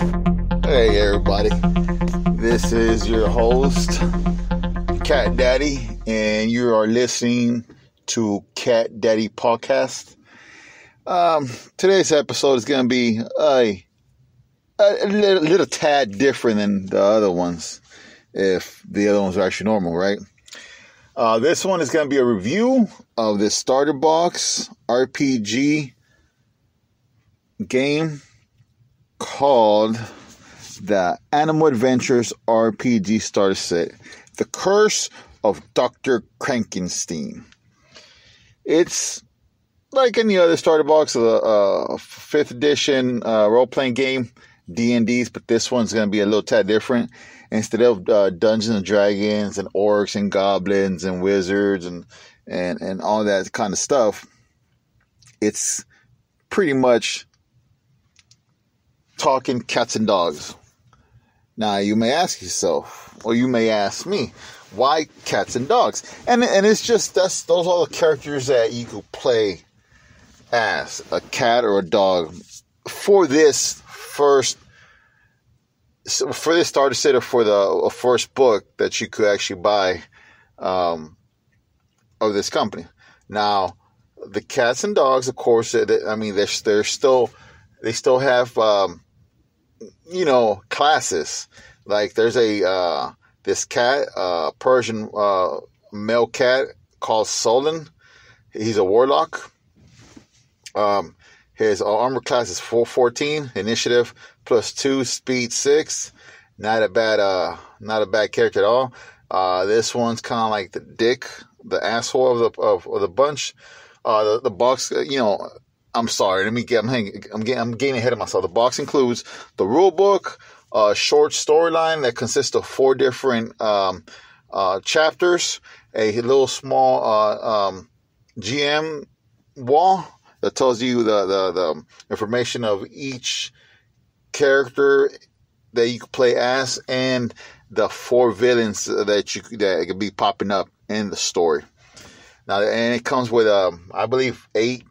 Hey everybody, this is your host, Cat Daddy, and you are listening to Cat Daddy Podcast. Today's episode is going to be a little tad different than the other ones, if the other ones are actually normal, right? This one is going to be a review of the starter box RPG game called the Animal Adventures RPG Starter Set, The Curse of Dr. Krankenstein. It's like any other starter box of the 5th edition role-playing game, D&Ds, but this one's going to be a little tad different. Instead of Dungeons and Dragons and orcs and goblins and wizards and all that kind of stuff, it's pretty much talking cats and dogs. Now, you may ask yourself, or you may ask me, why cats and dogs? And it's just, those are the characters that you could play as, a cat or a dog, for this starter set, or for the first book that you could actually buy of this company. Now, the cats and dogs, of course, they still have classes. Like there's this cat, Persian male cat called Solon. He's a warlock. His armor class is 414, initiative +2, speed 6. Not a bad character at all. This one's kind of like the dick, the asshole of the bunch. The box, I'm sorry. I'm getting ahead of myself. The box includes the rule book, a short storyline that consists of 4 different chapters, a little small GM wall that tells you the information of each character that you can play as, and the 4 villains that could be popping up in the story. Now, and it comes with I believe 8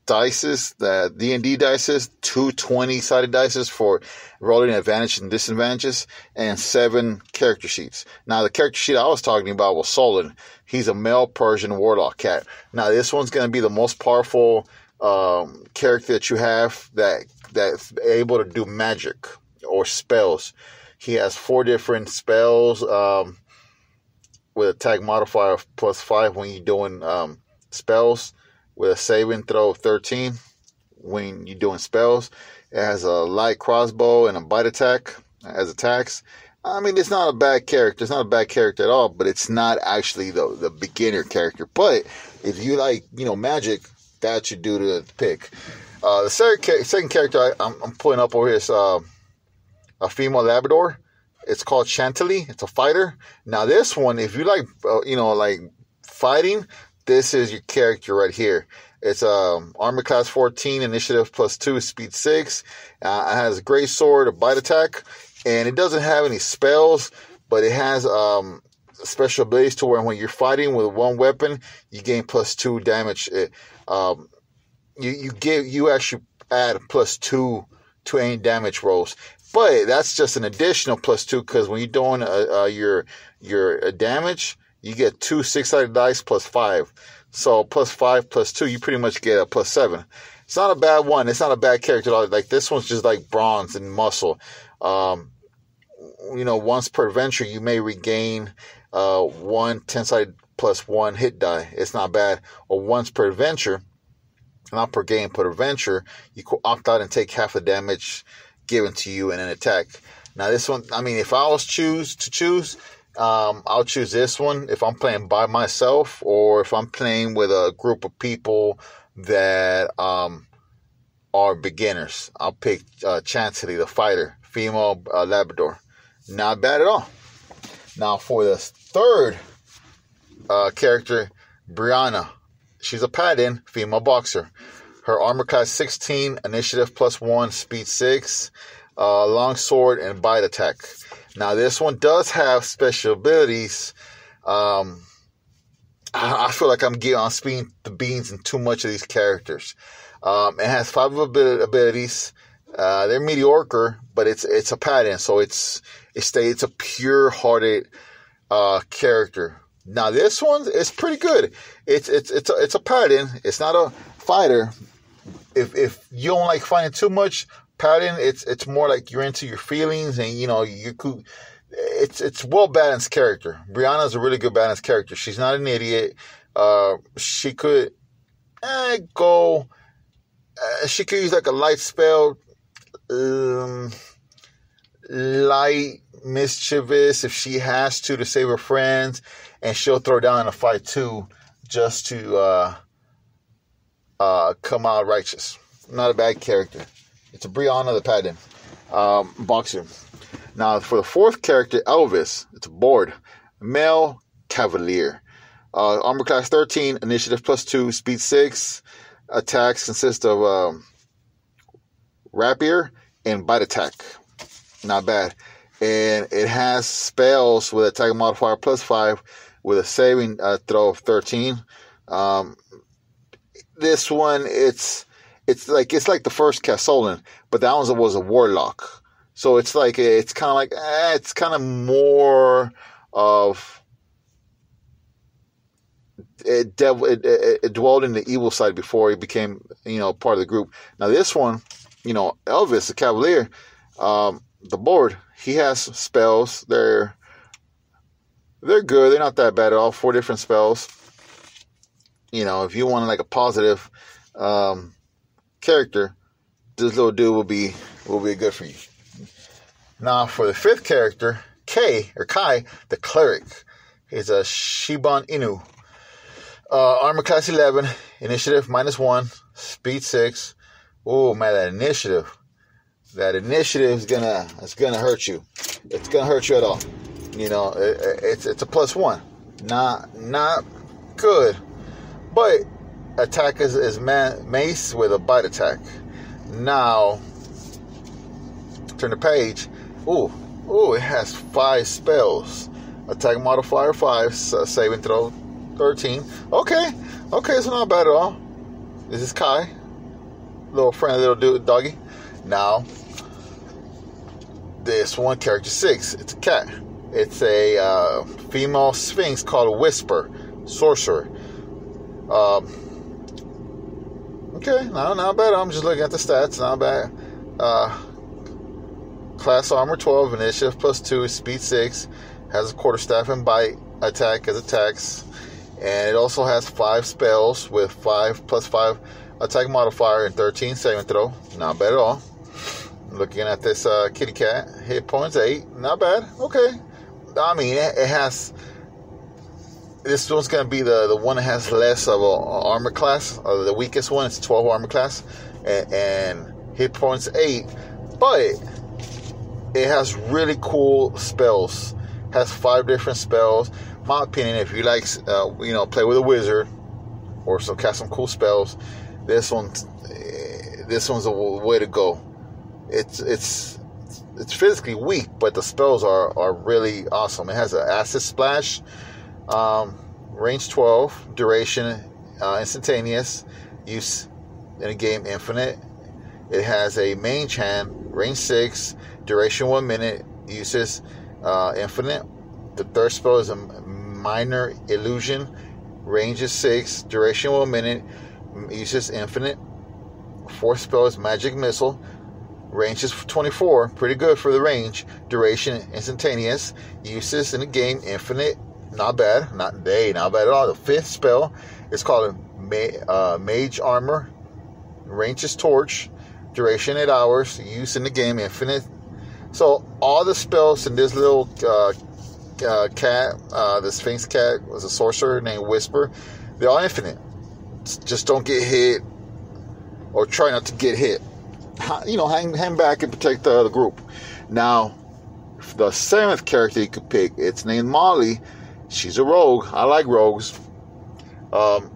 dices, the D&D dices, 2 20-sided dices for rolling advantages and disadvantages, and 7 character sheets. Now, the character sheet I was talking about was Solon. He's a male Persian warlock cat. Now, this one's going to be the most powerful character that you have that's able to do magic or spells. He has 4 different spells with attack modifier of +5 when you're doing spells, with a saving throw of 13 when you're doing spells. It has a light crossbow and a bite attack as attacks. I mean, it's not a bad character. It's not a bad character at all, but it's not actually the beginner character. But if you like, magic, that should do to pick. The second character I'm pulling up over here is a female Labrador. It's called Chantilly. It's a fighter. Now, this one, if you like, like fighting, this is your character right here. It's armor class 14, initiative +2, speed 6. It has a great sword, a bite attack, and it doesn't have any spells, but it has special abilities to where when you're fighting with one weapon, you gain +2 damage. You actually add +2 to any damage rolls, but that's just an additional +2, because when you're doing your damage, you get 2 6-sided dice +5. So +5 +2, you pretty much get a +7. It's not a bad one. It's not a bad character at all. Like, this one's just like bronze and muscle. Once per adventure, you may regain 1 10-sided +1 hit die. It's not bad. Or once per adventure, not per game, per adventure, you could opt out and take half the damage given to you in an attack. Now, this one, if I was to choose, I'll choose this one if I'm playing by myself, or if I'm playing with a group of people that are beginners. I'll pick Chantilly, the fighter, female Labrador. Not bad at all. Now, for the third character, Brianna. She's a paladin, female boxer. Her armor class 16, initiative +1, speed 6, long sword, and bite attack. Now, this one does have special abilities. I feel like I'm spilling the beans in too much of these characters. It has 5 abilities They're mediocre, but it's a pattern, so it's a pure-hearted character. Now this one is pretty good. It's a pattern. It's not a fighter. If you don't like fighting too much, pattern, it's more like you're into your feelings, and it's well balanced character. Brianna's a really good balanced character. She's not an idiot. She could go. She could use like a light spell, light mischievous if she has to save her friends, and she'll throw down in a fight too, just to come out righteous. Not a bad character. It's a Brianna the Paladin boxer. Now for the fourth character, Elvis. It's a board male cavalier. Armor class 13, initiative +2, speed 6. Attacks consist of rapier and bite attack. Not bad. And it has spells with attack modifier +5 with a saving throw of 13. This one, it's like the first Casolan, but that one was a warlock. So it's kind of more of it dwelled in the evil side before he became part of the group. Now this one, Elvis the Cavalier, the board, he has spells. They're good. They're not that bad at all. 4 different spells. If you want like a positive character, this little dude will be good for you. Now for the fifth character, Kai, the cleric, is a Shiban Inu. Armor class 11, initiative -1, speed 6. Oh man, that initiative is gonna hurt you. It's gonna hurt you at all. It's a +1, not good. But attack is mace with a bite attack. Now turn the page. Ooh, it has 5 spells. Attack modifier 5, saving throw 13. Okay, so not bad at all. This is Kai, little friendly little dude, doggy. Now, this one, character 6, it's a cat. It's a female sphinx called a Whisper, sorcerer. Okay, not bad. I'm just looking at the stats. Not bad. Class armor 12, initiative +2, speed 6, has a quarterstaff and bite attack as attacks. And it also has 5 spells with 5 +5 attack modifier and 13 saving throw. Not bad at all. Looking at this kitty cat, hit points 8. Not bad. Okay. I mean, it has. This one's going to be the one that has less of a armor class. The weakest one. It's 12 armor class. And hit points 8. But it has really cool spells. Has 5 different spells. My opinion, if you like, play with a wizard or cast some cool spells, this one's a way to go. It's physically weak, but the spells are really awesome. It has an acid splash, range 12, duration instantaneous, use in a game infinite. It has a mage hand, range 6, duration 1 minute, uses infinite. The third spell is a minor illusion, range is 6, duration 1 minute, uses infinite. Fourth spell is magic missile, range is 24, pretty good for the range. Duration instantaneous, uses in the game infinite. Not bad, not bad at all. The fifth spell is called mage armor, range is torch, duration 8 hours, use in the game infinite. So all the spells in this little cat, the Sphinx cat, was a sorcerer named Whisper. They're all infinite. Just don't get hit, or try not to get hit. Hang back and protect the group. Now, the 7th character you could pick, it's named Molly. She's a rogue. I like rogues.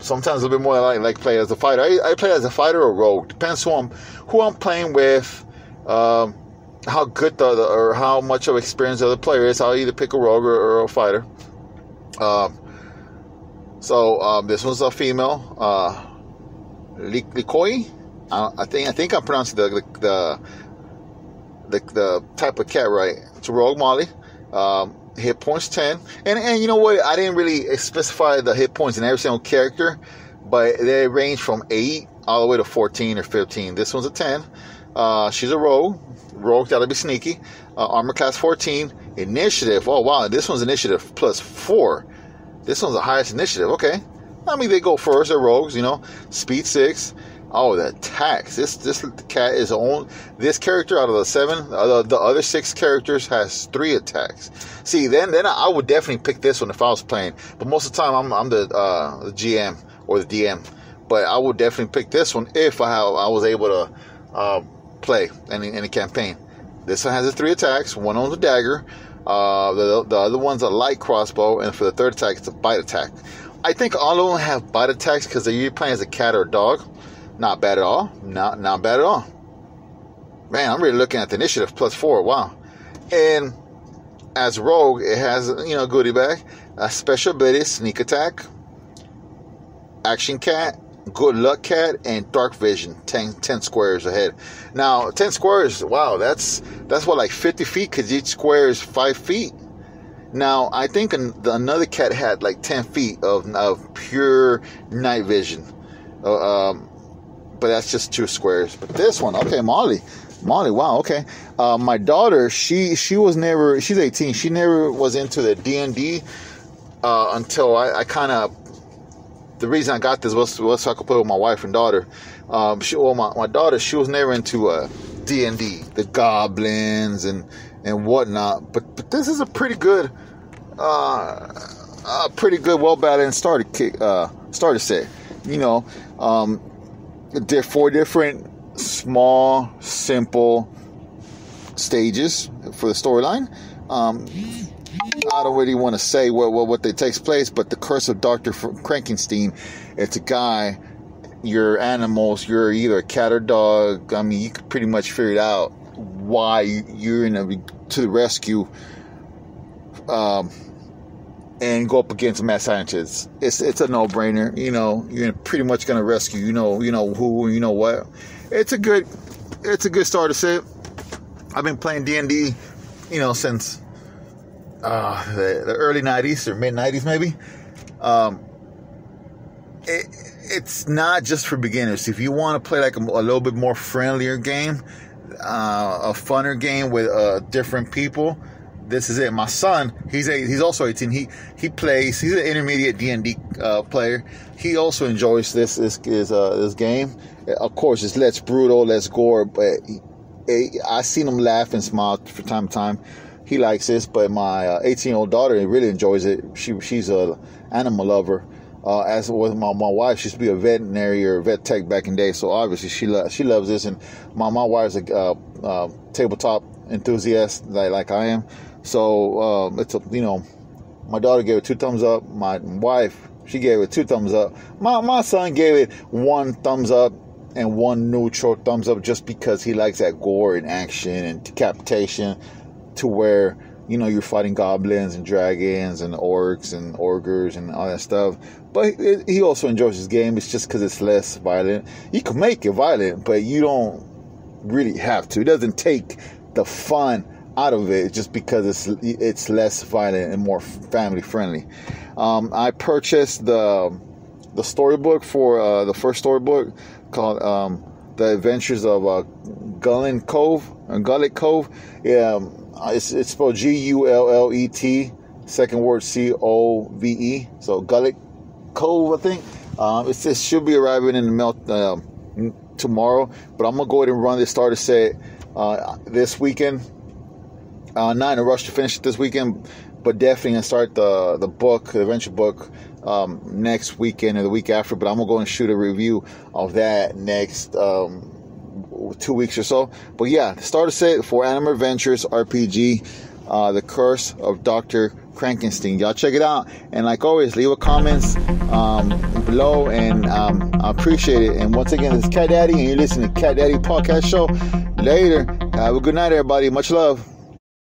Sometimes a little bit more I like playing as a fighter. I play as a fighter or rogue. Depends who I'm playing with. How good or how much of experience the other player is. I'll either pick a rogue or a fighter. So this one's a female, Likoi. I think I'm pronouncing the type of cat right. It's a Rogue Molly. Hit points 10. And you know what? I didn't really specify the hit points in every single character, but they range from 8 all the way to 14 or 15. This one's a 10. She's a rogue. Rogue, that'll be sneaky. Armor class 14. Initiative. Oh, wow. This one's initiative plus 4. This one's the highest initiative. Okay. I mean, they go first. They're rogues, you know. Speed 6. Oh, the attacks. This cat is on. This character out of the 7, the other 6 characters has 3 attacks. See, then I would definitely pick this one if I was playing. But most of the time, I'm the GM or the DM. But I would definitely pick this one if I was able to play in a campaign. This one has 3 attacks. One owns a dagger. The other one's a light crossbow, and for the 3rd attack, it's a bite attack. I think all of them have bite attacks because they're usually playing as a cat or a dog. Not bad at all. Not bad at all. Man, I'm really looking at the initiative plus 4. Wow. And as rogue, it has, you know, goodie bag, a special ability, sneak attack, action cat, good luck cat, and dark vision. 10 squares ahead. Now 10 squares, wow, that's what, like 50 feet, because each square is 5 feet. Now I think another cat had like 10 feet of pure night vision, but that's just 2 squares. But this one, okay, Molly, wow, okay. My daughter, she was never, she's 18, she never was into the D&D until I kind of, the reason I got this was so I could play with my wife and daughter. My daughter, she was never into D&D, the goblins and whatnot. But this is a pretty good, well balanced starter set. You know, there are 4 different small, simple stages for the storyline. I don't really want to say what they takes place, but the Curse of Dr. Frankenstein, it's a guy, your animals, you're either a cat or dog. I mean, you could pretty much figure it out why you're to the rescue and go up against mad scientists. It's a no-brainer. You know, you're pretty much going to rescue, you know who, you know what. It's a good starter set. I've been playing D&D, you know, since the early 90s or mid 90s maybe. It's not just for beginners. If you want to play like a little bit more friendlier game, a funner game with different people, this is it. My son, he's also 18. He plays. He's an intermediate D&D player. He also enjoys this game. Of course, it's less brutal, less gore, but I seen him laugh and smile from time to time. He likes this, but my 18-year-old daughter really enjoys it. She's a animal lover. As with my wife, she used to be a veterinary or vet tech back in the day, so obviously she loves this. And my wife's a tabletop enthusiast like I am. So it's my daughter gave it 2 thumbs up. My wife, she gave it 2 thumbs up. My son gave it 1 thumbs up and 1 neutral thumbs up, just because he likes that gore and action and decapitation, to where, you know, you're fighting goblins and dragons and orcs and ogres and all that stuff. But he also enjoys this game. It's just because it's less violent. You can make it violent, but you don't really have to. It doesn't take the fun out of it just because it's less violent and more family friendly. I purchased the storybook for the first storybook called The Adventures of Gullet Cove. It's spelled Gullet, second word Cove. So Gullet Cove, I think. It should be arriving in the mail tomorrow. But I'm gonna go ahead and run this starter set this weekend. Not in a rush to finish it this weekend, but definitely gonna start the adventure book next weekend or the week after. But I'm gonna go and shoot a review of that next 2 weeks or so. But yeah, the starter set for Animal Adventures RPG, The Curse of Dr. Frankenstein. Y'all check it out, and like always, leave a comments below, and I appreciate it. And once again, this is Cat Daddy, and you're listening to Cat Daddy Podcast Show. Later. Have a good night, everybody. Much love.